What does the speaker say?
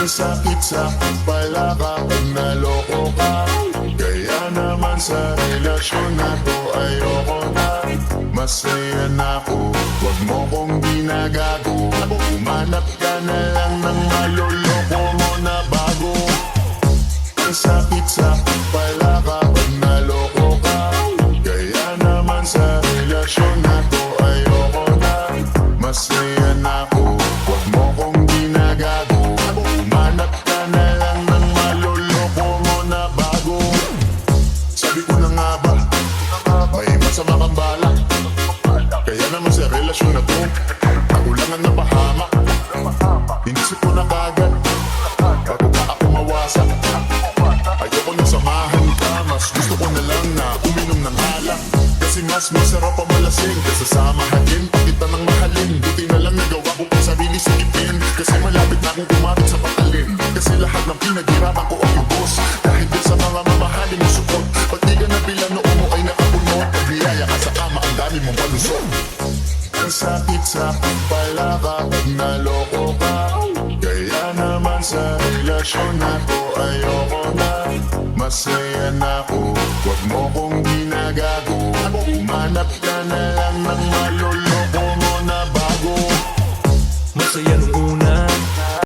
Ang sakit sa pala kapag naloko ka. Kaya naman sa relasyon na to ayoko na. Masaya na ako, wag mo kong ginagago. Umanap ka na lang ng maloloko mo na bago. Ang sakit sa pala kapag naloko ka. Kaya naman sa relasyon na to ayoko na. Masaya na ako, wag mo kong ginagago. Umanap ka na lang ng maloloko mo na bago. Sabi ko na nga ba, may masama kang balak. Kaya naman sa relasyon na to, ako lang ang napahamak. Inisip ko na kagad, bago pa ako mawasak. Ayoko na samahan ka, mas gusto ko na lang na uminom ng alak. Kasi mas masarap pa malasing, kaysa samahanin pa kita ng mahalin. Buti na lang nagawa ko pang sarili sikipin, kasi malapit na akong kumapit sa patalin. Kasi lahat ng pinaghirapan ko ang ubos, dahil din sa mga mamahalin mo support. Pag di ka nabilang noon mo ay nakapunod, pag biyaya ka sa kama ang dami mong palusot. Ang sakit sa pala kapag naloko ka. Kaya naman sa relasyon na to ayoko na. Masaya na ako, wag mo kong ginagago. Umanap ka na lang ng